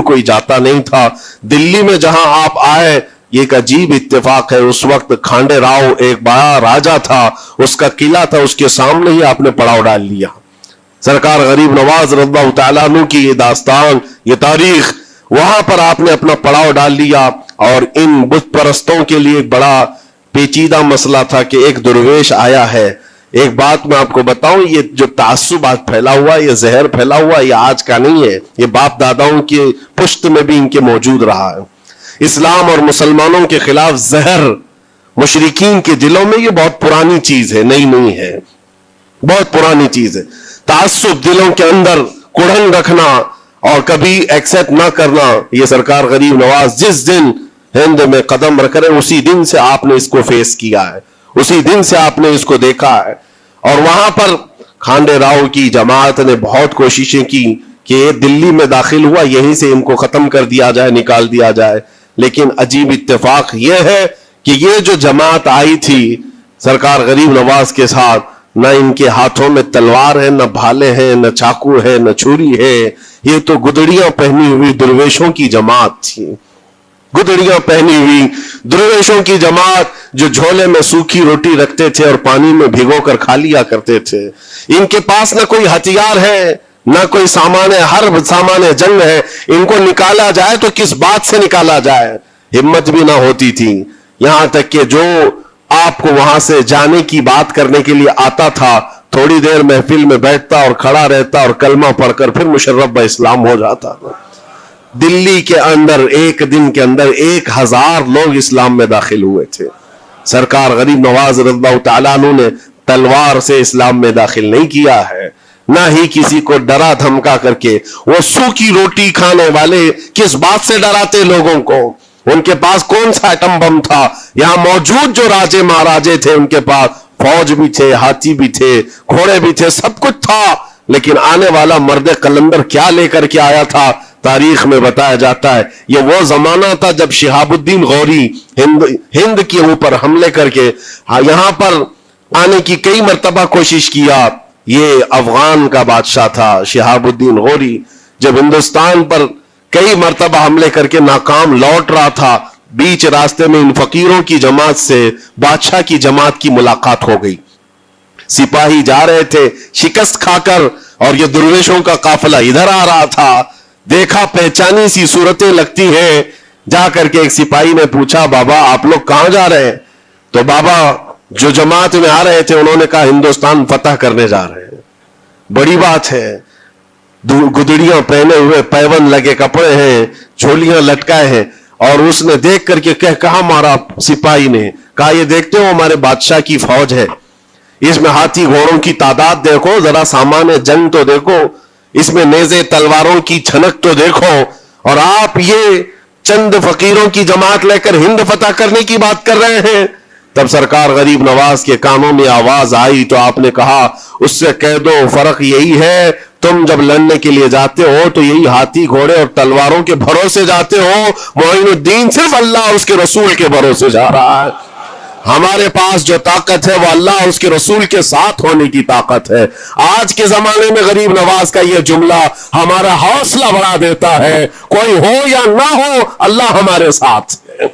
कोई जाता नहीं था। दिल्ली में जहां आप आए, एक अजीब इत्तेफाक है, उस वक्त खांडे राव एक बड़ा राजा था, उसका किला था, उसके सामने ही आपने पड़ाव डाल लिया। सरकार गरीब नवाज रज़ियल्लाहु तआला अन्हु की ये दास्तान, ये तारीख, वहां पर आपने अपना पड़ाव डाल लिया। और इन बुत परस्तों के लिए एक बड़ा पेचीदा मसला था कि एक दुर्वेश आया है। एक बात मैं आपको बताऊं, ये जो तासुब आज फैला हुआ, ये जहर फैला हुआ, ये आज का नहीं है, ये बाप दादाओं के पुश्त में भी इनके मौजूद रहा है। इस्लाम और मुसलमानों के खिलाफ जहर मुशरिकीन के दिलों में, ये बहुत पुरानी चीज है, नई नहीं है, बहुत पुरानी चीज है। तासुब दिलों के अंदर कुड़न रखना और कभी एक्सेप्ट ना करना, ये सरकार गरीब नवाज जिस दिन हिंद में कदम रख रहे, उसी दिन से आपने इसको फेस किया है, उसी दिन से आपने इसको देखा है। और वहां पर खांडे राव की जमात ने बहुत कोशिशें की कि ये दिल्ली में दाखिल हुआ, यहीं से इनको खत्म कर दिया जाए, निकाल दिया जाए। लेकिन अजीब इत्तेफाक ये है कि ये जो जमात आई थी सरकार गरीब नवाज के साथ, न इनके हाथों में तलवार है, न भाले हैं, न चाकू है, न छुरी है, ये तो गुदड़ियां पहनी हुई दुर्वेशों की जमात थी। गुदड़ियां पहनी हुई दुर्वेशों की जमात जो झोले में सूखी रोटी रखते थे और पानी में भिगोकर खा लिया करते थे। इनके पास न कोई हथियार है, न कोई सामान है, हर सामान जंग है। इनको निकाला जाए तो किस बात से निकाला जाए, हिम्मत भी ना होती थी। यहां तक कि जो आपको वहां से जाने की बात करने के लिए आता था, थोड़ी देर महफिल में बैठता और खड़ा रहता और कलमा पढ़कर फिर मुशर्रफ ब इस्लाम हो जाता। दिल्ली के अंदर एक दिन के अंदर 1000 लोग इस्लाम में दाखिल हुए थे। सरकार गरीब नवाज रज़ियल्लाहु तआला अन्हु ने तलवार से इस्लाम में दाखिल नहीं किया है, ना ही किसी को डरा धमका करके। वो सूखी रोटी खाने वाले किस बात से डराते लोगों को? उनके पास कौन सा एटम बम था? यहां मौजूद जो राजे महाराजे थे, उनके पास फौज भी थे, हाथी भी थे, घोड़े भी थे, सब कुछ था। लेकिन आने वाला मर्द कलंदर क्या लेकर के आया था, तारीख में बताया जाता है ये वो जमाना था जब शिहाबुद्दीन गौरी हिंद के ऊपर हमले करके यहां पर आने की कई मर्तबा कोशिश किया। ये अफगान का बादशाह था शिहाबुद्दीन गौरी, जब हिंदुस्तान पर कई मर्तबा हमले करके नाकाम लौट रहा था, बीच रास्ते में इन फकीरों की जमात से बादशाह की जमात की मुलाकात हो गई। सिपाही जा रहे थे शिकस्त खाकर और ये दुर्वेशों का काफिला इधर आ रहा था। देखा पहचानी सी सूरतें लगती हैं, जाकर के एक सिपाही ने पूछा, बाबा आप लोग कहां जा रहे हैं? तो बाबा जो जमात में आ रहे थे उन्होंने कहा हिंदुस्तान फतह करने जा रहे हैं। बड़ी बात है, गुदड़ियां पहने हुए, पैवन लगे कपड़े हैं, झोलियां लटकाए हैं। और उसने देख करके कहा मारा सिपाही ने, कहा ये देखते हो हमारे बादशाह की फौज है, इसमें हाथी घोड़ों की तादाद देखो, जरा सामान जंग तो देखो, इसमें नेज़े तलवारों की छनक तो देखो, और आप ये चंद फकीरों की जमात लेकर हिंद फतह करने की बात कर रहे हैं। तब सरकार गरीब नवाज के कानों में आवाज आई तो आपने कहा उससे कह दो फर्क यही है, तुम जब लड़ने के लिए जाते हो तो यही हाथी घोड़े और तलवारों के भरोसे जाते हो, मोइनुद्दीन सिर्फ अल्लाह और उसके रसूल के भरोसे जा रहा है। हमारे पास जो ताकत है वो अल्लाह और उसके रसूल के साथ होने की ताकत है। आज के जमाने में गरीब नवाज का ये जुमला हमारा हौसला बढ़ा देता है, कोई हो या ना हो अल्लाह हमारे साथ है,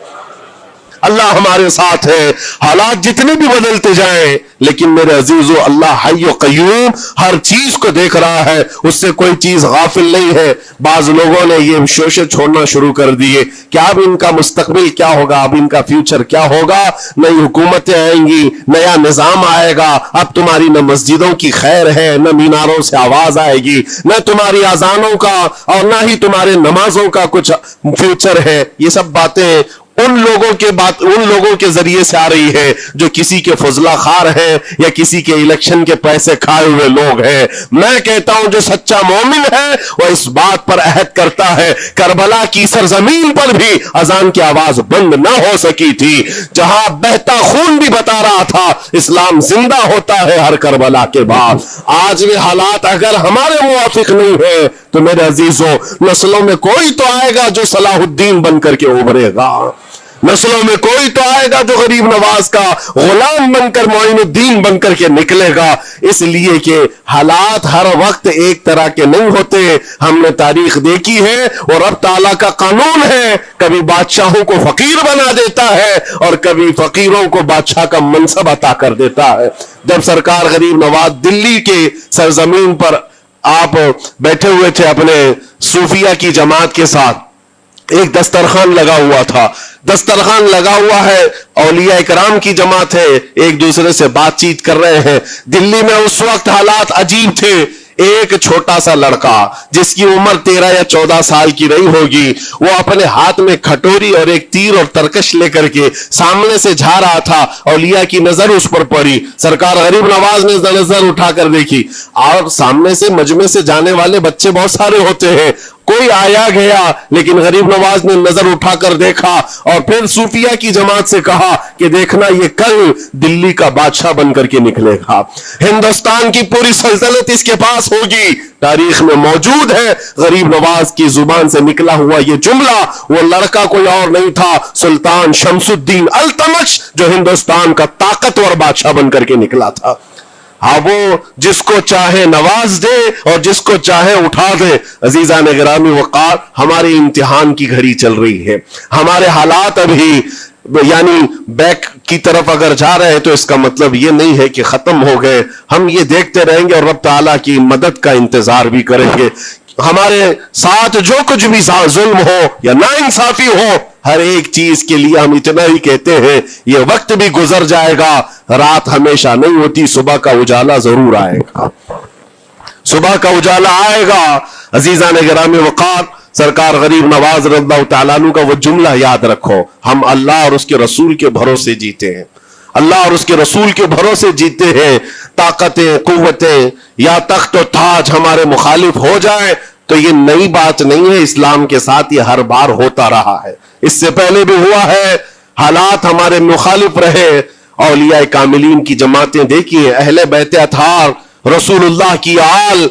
अल्लाह हमारे साथ है। हालात जितने भी बदलते जाएं, लेकिन मेरे अजीजों अल्लाह हय्य व क़य्यूम हर चीज को देख रहा है, उससे कोई चीज गाफिल नहीं है। बाज लोगों ने ये शोशे छोड़ना शुरू कर दिए कि अब इनका मुस्तकबिल क्या होगा, अब इनका फ्यूचर क्या होगा, नई हुकूमतें आएंगी, नया निजाम आएगा, अब तुम्हारी न मस्जिदों की खैर है, न मीनारों से आवाज आएगी, न तुम्हारी अजानों का और न ही तुम्हारे नमाजों का कुछ फ्यूचर है। ये सब बातें उन लोगों के जरिए से आ रही है जो किसी के फजला खार हैं या किसी के इलेक्शन के पैसे खाए हुए लोग हैं। मैं कहता हूं जो सच्चा मोमिन है वो इस बात पर अहद करता है, करबला की सरजमीन पर भी अजान की आवाज बंद ना हो सकी थी, जहां बहता खून भी बता रहा था इस्लाम जिंदा होता है हर करबला के बाद। आज भी हालात अगर हमारे मुवाफिक नहीं है तो मेरे अजीजों नस्लों में कोई तो आएगा जो सलाहुद्दीन बनकर के उभरेगा, नस्लों में कोई तो आएगा जो गरीब नवाज का गुलाम बनकर मोइनुद्दीन बनकर के निकलेगा। इसलिए कि हालात हर वक्त एक तरह के नहीं होते। हमने तारीख देखी है और अब ताला का कानून है, कभी बादशाहों को फकीर बना देता है और कभी फकीरों को बादशाह का मनसब अता कर देता है। जब सरकार गरीब नवाज दिल्ली के सरजमीन पर आप बैठे हुए थे अपने सूफिया की जमात के साथ, एक दस्तरखान लगा हुआ था। दस्तरखान लगा हुआ है, औलिया इकराम की जमात है, एक दूसरे से बातचीत कर रहे हैं। दिल्ली में उस वक्त हालात अजीब थे। एक छोटा सा लड़का जिसकी उम्र 13 या 14 साल की रही होगी, वो अपने हाथ में खटोरी और एक तीर और तरकश लेकर के सामने से जा रहा था। औलिया की नजर उस पर पड़ी। सरकार गरीब नवाज ने नजर उठाकर देखी और सामने से मजमे से जाने वाले बच्चे बहुत सारे होते हैं, कोई आया गया, लेकिन गरीब नवाज ने नजर उठाकर देखा और फिर सूफिया की जमात से कहा कि देखना ये कल दिल्ली का बादशाह बनकर के निकलेगा, हिंदुस्तान की पूरी सल्तनत इसके पास होगी। तारीख में मौजूद है गरीब नवाज की जुबान से निकला हुआ ये जुमला। वो लड़का कोई और नहीं था, सुल्तान शमसुद्दीन अल्तमश, जो हिंदुस्तान का ताकतवर बादशाह बनकर के निकला था। हाँ, वो जिसको चाहे नवाज दे और जिसको चाहे उठा दे। अजीजा ने गिरामी वक़ार, हमारे इम्तिहान की घड़ी चल रही है। हमारे हालात अभी यानी बैक की तरफ अगर जा रहे हैं तो इसका मतलब ये नहीं है कि खत्म हो गए। हम ये देखते रहेंगे और रब ताला की मदद का इंतजार भी करेंगे। हमारे साथ जो कुछ भी जुल्म हो या नाइंसाफी हो, हर एक चीज के लिए हम इतना ही कहते हैं, ये वक्त भी गुजर जाएगा, रात हमेशा नहीं होती, सुबह का उजाला जरूर आएगा, सुबह का उजाला आएगा। अजीजा ने गिरामी वक़ार, सरकार गरीब नवाज रज़ियल्लाहु तआला अन्हु का वो जुमला याद रखो, हम अल्लाह और उसके रसूल के भरोसे जीते हैं, अल्लाह और उसके रसूल के भरोसे जीते हैं। ताकतें, कुव्वतें या तख्त और ताज हमारे मुखालिफ हो जाए तो ये नई बात नहीं है, इस्लाम के साथ ये हर बार होता रहा है, इससे पहले भी हुआ है। हालात हमारे मुखालिफ रहे। औलिया कामिलीन की जमातें देखिए, अहले बैत अतहार, रसूलुल्लाह की आल,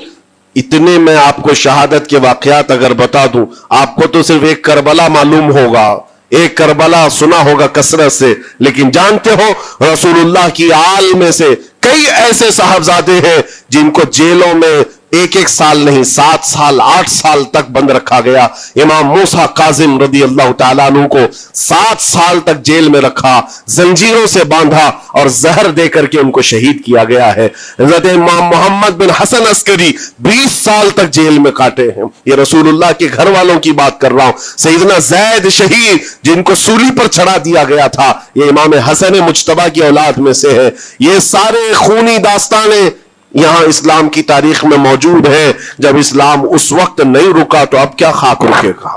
इतने में आपको शहादत के वाकयात अगर बता दूं, आपको तो सिर्फ एक करबला मालूम होगा, एक करबला सुना होगा कसरत से, लेकिन जानते हो रसूलुल्लाह की आल में से कई ऐसे साहबजादे हैं जिनको जेलों में एक एक साल नहीं 7 साल 8 साल तक बंद रखा गया। इमाम मूसा काजिम रज़ियल्लाहु तआला अन्हु को 7 साल तक जेल में रखा, जंजीरों से बांधा और जहर देकर के उनको शहीद किया गया है। हज़रत इमाम मोहम्मद बिन हसन अस्करी 20 साल तक जेल में काटे हैं। ये रसूलुल्लाह के घर वालों की बात कर रहा हूं। सैयदना ज़ैद शहीद, जिनको सूली पर चढ़ा दिया गया था, ये इमाम हसन मुज्तबा की औलाद में से है। ये सारे खूनी दास्ताने यहां इस्लाम की तारीख में मौजूद है। जब इस्लाम उस वक्त नहीं रुका तो अब क्या खाक रुकेगा?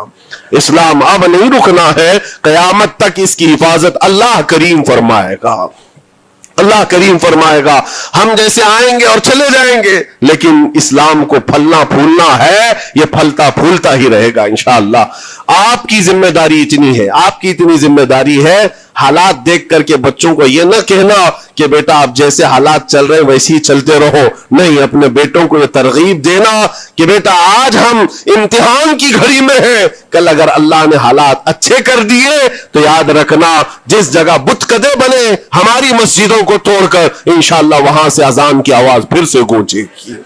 इस्लाम अब नहीं रुकना है, कयामत तक इसकी हिफाजत अल्लाह करीम फरमाएगा, अल्लाह करीम फरमाएगा। हम जैसे आएंगे और चले जाएंगे, लेकिन इस्लाम को फलना फूलना है, ये फलता फूलता ही रहेगा इंशाअल्लाह। आपकी जिम्मेदारी इतनी है, आपकी इतनी जिम्मेदारी है, हालात देख करके बच्चों को यह ना कहना कि बेटा आप जैसे हालात चल रहे हैं वैसे ही चलते रहो। नहीं, अपने बेटों को यह तरगीब देना कि बेटा आज हम इम्तिहान की घड़ी में हैं, कल अगर अल्लाह ने हालात अच्छे कर दिए तो याद रखना, जिस जगह बुतकदे बने हमारी मस्जिदों को तोड़कर, इंशाअल्लाह वहां से अजान की आवाज फिर से गूंजेगी,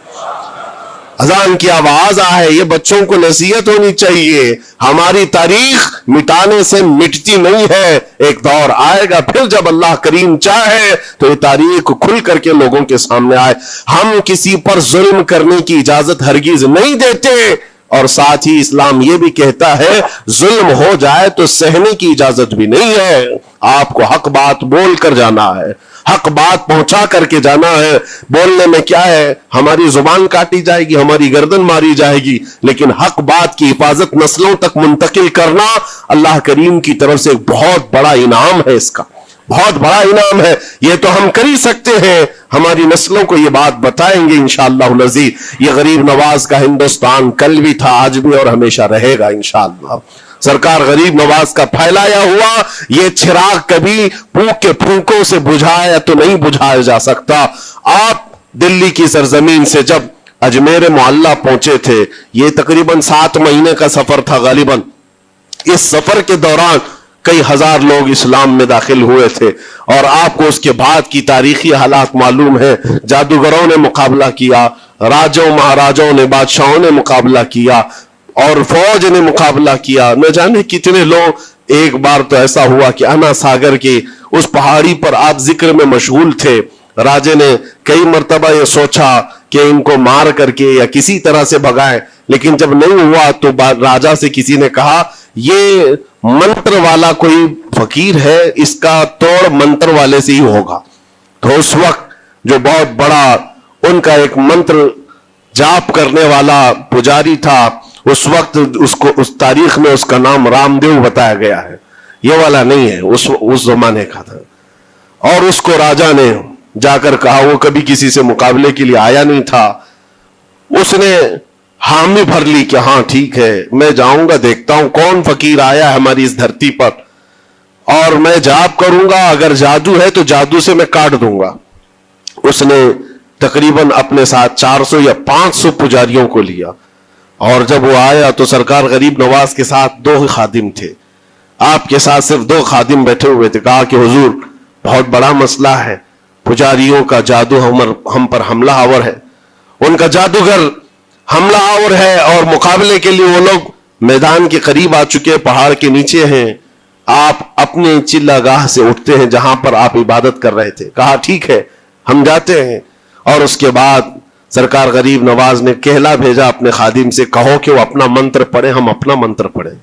अजान की आवाज आए। ये बच्चों को नसीहत होनी चाहिए। हमारी तारीख मिटाने से मिटती नहीं है, एक दौर आएगा फिर जब अल्लाह करीम चाहे तो ये तारीख खुल करके लोगों के सामने आए। हम किसी पर जुल्म करने की इजाजत हरगिज नहीं देते, और साथ ही इस्लाम ये भी कहता है जुल्म हो जाए तो सहने की इजाजत भी नहीं है। आपको हक बात बोल कर जाना है, हक बात पहुंचा करके जाना है। बोलने में क्या है, हमारी जुबान काटी जाएगी, हमारी गर्दन मारी जाएगी, लेकिन हक बात की हिफाजत नस्लों तक मुंतकिल करना अल्लाह करीम की तरफ से एक बहुत बड़ा इनाम है, इसका बहुत बड़ा इनाम है। ये तो हम कर ही सकते हैं, हमारी नस्लों को ये बात बताएंगे इंशाअल्लाह नज़ीर। ये गरीब नवाज का हिंदुस्तान कल भी था, आज भी और हमेशा रहेगा इंशाअल्लाह। सरकार गरीब नवाज का फैलाया हुआ ये चिराग कभी फूंक के फूंकों से बुझाया तो नहीं बुझाया जा सकता। आप दिल्ली की सरजमीन से जब अजमेर मोहल्ला पहुंचे थे, ये तकरीबन 7 महीने का सफर था गालिबन। इस सफर के दौरान کئی ہزار لوگ اسلام میں داخل ہوئے تھے، اور آپ کو اس کے بعد کی تاریخی حالات معلوم ہیں۔ جادوگروں نے مقابلہ کیا، راجوں مہاراجوں نے، بادشاہوں نے مقابلہ کیا، اور فوج نے مقابلہ کیا، نہ جانے کتنے لوگ۔ ایک بار تو ایسا ہوا کہ انا ساگر کے اس پہاڑی پر آپ ذکر میں مشغول تھے، راجے نے کئی مرتبہ یہ سوچا کہ ان کو مار کر کے یا کسی طرح سے بھگائیں، لیکن جب نہیں ہوا تو راجہ سے کسی نے کہا یہ منتر والا کوئی فقیر ہے، اس کا توڑ منتر والے سے ہی ہوگا۔ تو اس وقت جو بہت بڑا ان کا ایک منتر جاپ کرنے والا پجاری تھا، اس وقت اس تاریخ میں اس کا نام رام دیو بتایا گیا ہے، یہ والا نہیں ہے، اس زمانے کا تھا۔ اور اس کو راجہ نے جا کر کہا، وہ کبھی کسی سے مقابلے کے لیے آیا نہیں تھا، اس نے حامی بھر لی کہ ہاں ٹھیک ہے، میں جاؤں گا، دیکھتا ہوں کون فقیر آیا ہے ہماری اس دھرتی پر، اور میں جاپ کروں گا، اگر جادو ہے تو جادو سے میں کاٹ دوں گا۔ اس نے تقریباً اپنے ساتھ 400 یا 500 پجاریوں کو لیا، اور جب وہ آیا تو سرکار غریب نواز کے ساتھ 2 خادم تھے، آپ کے ساتھ صرف 2 خادم بیٹھے ہوئے تھے۔ کہا کہ حضور بہت بڑا مسئلہ ہے، پجاریوں کا جادو ہم پر حملہ آور ہے، ان کا جادوگر حملہ آور ہے، اور مقابلے کے لیے وہ لوگ میدان کے قریب آ چکے، پہاڑ کے نیچے ہیں، آپ اپنے چلہ گاہ سے اٹھتے ہیں جہاں پر آپ عبادت کر رہے تھے۔ کہا ٹھیک ہے ہم جاتے ہیں، اور اس کے بعد سرکار غریب نواز نے کہلا بھیجا اپنے خادم سے، کہو کہ وہ اپنا منتر پڑھیں، ہم اپنا منتر پڑھیں،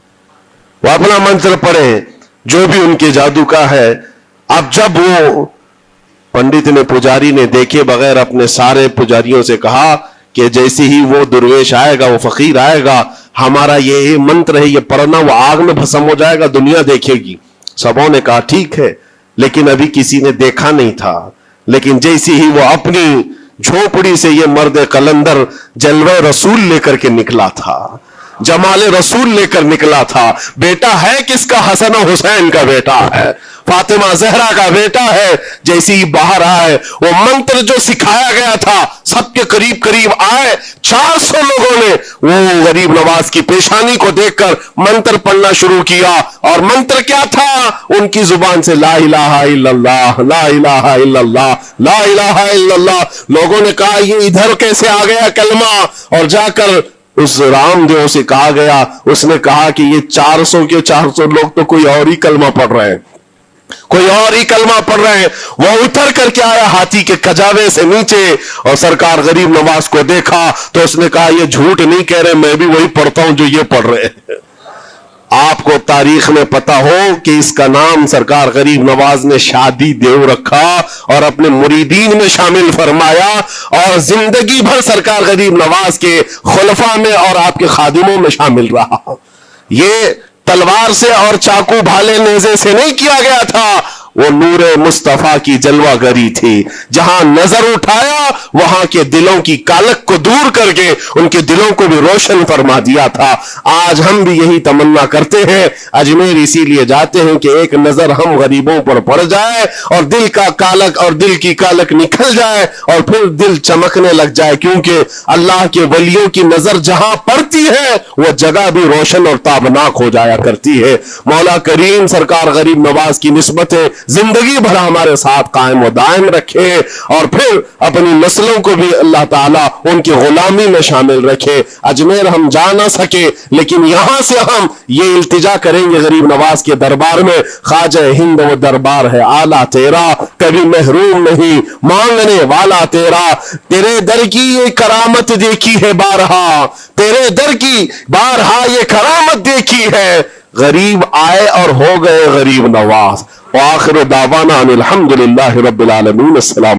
وہ اپنا منتر پڑھیں جو بھی ان کے جادو کا ہے۔ اب جب وہ پنڈت نے، پجاری نے دیکھے بغیر اپنے سارے پجاریوں سے کہا کہ جیسے ہی وہ درویش آئے گا، وہ فقیر آئے گا، ہمارا یہ منتر ہے، یہ پڑھنا، وہ آگ میں بھسم ہو جائے گا، دنیا دیکھے گی۔ سبوں نے کہا ٹھیک ہے، لیکن ابھی کسی نے دیکھا نہیں تھا، لیکن جیسے ہی وہ اپنی جھوپڑی سے یہ مرد قلندر جلوہ رسول لے کر کے نکلا تھا، جمال رسول لے کر نکلا تھا، بیٹا ہے کس کا؟ حسن و حسین کا بیٹا ہے، فاطمہ زہرا کا بیٹا ہے۔ جیسی ہی باہر آئے، وہ منتر جو سکھایا گیا تھا سب کے قریب قریب آئے، 400 لوگوں نے وہ غریب نواز کی پیشانی کو دیکھ کر منتر پڑھنا شروع کیا۔ اور منتر کیا تھا؟ ان کی زبان سے لا الہ الا اللہ، لا الہ الا اللہ، لا الہ الا اللہ۔ لوگوں نے کہا یہ ادھر کیسے آ گیا کلمہ؟ اور جا کر اس رام دیو سے کہا گیا، اس نے کہا کہ یہ 400 کے 400 لوگ تو کوئی اور ہی کلمہ پڑھ رہے ہیں، کوئی اور ہی کلمہ پڑھ رہے ہیں۔ وہ اتر کر کے آیا ہاتھی کے کجاوے سے نیچے، اور سرکار غریب نواز کو دیکھا تو اس نے کہا یہ جھوٹ نہیں کہہ رہے، میں بھی وہی پڑھتا ہوں جو یہ پڑھ رہے ہیں۔ آپ کو تاریخ میں پتا ہو کہ اس کا نام سرکار غریب نواز نے شادی دیو رکھا اور اپنے مریدین میں شامل فرمایا، اور زندگی بھر سرکار غریب نواز کے خلفاء میں اور آپ کے خادموں میں شامل رہا۔ یہ تلوار سے اور چاقو بھالے نیزے سے نہیں کیا گیا تھا، وہ نور مصطفیٰ کی جلوہ گری تھی۔ جہاں نظر اٹھایا وہاں کے دلوں کی کالک کو دور کر کے ان کے دلوں کو بھی روشن فرما دیا تھا۔ آج ہم بھی یہی تمنا کرتے ہیں، اجمیر اسی لیے جاتے ہیں کہ ایک نظر ہم غریبوں پر پڑ جائے اور دل کا کالک اور دل کی کالک نکل جائے اور پھر دل چمکنے لگ جائے، کیونکہ اللہ کے ولیوں کی نظر جہاں پڑتی ہے وہ جگہ بھی روشن اور تابناک ہو جایا کرتی ہے۔ مولا کریم سرکار غریب نواز کی نسبتیں زندگی بھر ہمارے ساتھ قائم و دائم رکھے، اور پھر اپنی نسلوں کو بھی اللہ تعالیٰ ان کی غلامی میں شامل رکھے۔ اجمیر ہم جا نہ سکے، لیکن یہاں سے ہم یہ التجا کریں گے غریب نواز کے دربار میں، خواجہ ہند وہ دربار ہے آلہ تیرا، کبھی محروم نہیں مانگنے والا تیرا، تیرے در کی یہ کرامت دیکھی ہے بارہا، تیرے در کی بارہا یہ کرامت دیکھی ہے، غریب آئے اور ہو گئے غریب نواز۔ وآخر دعوانا ان الحمدللہ رب العالمین۔ السلام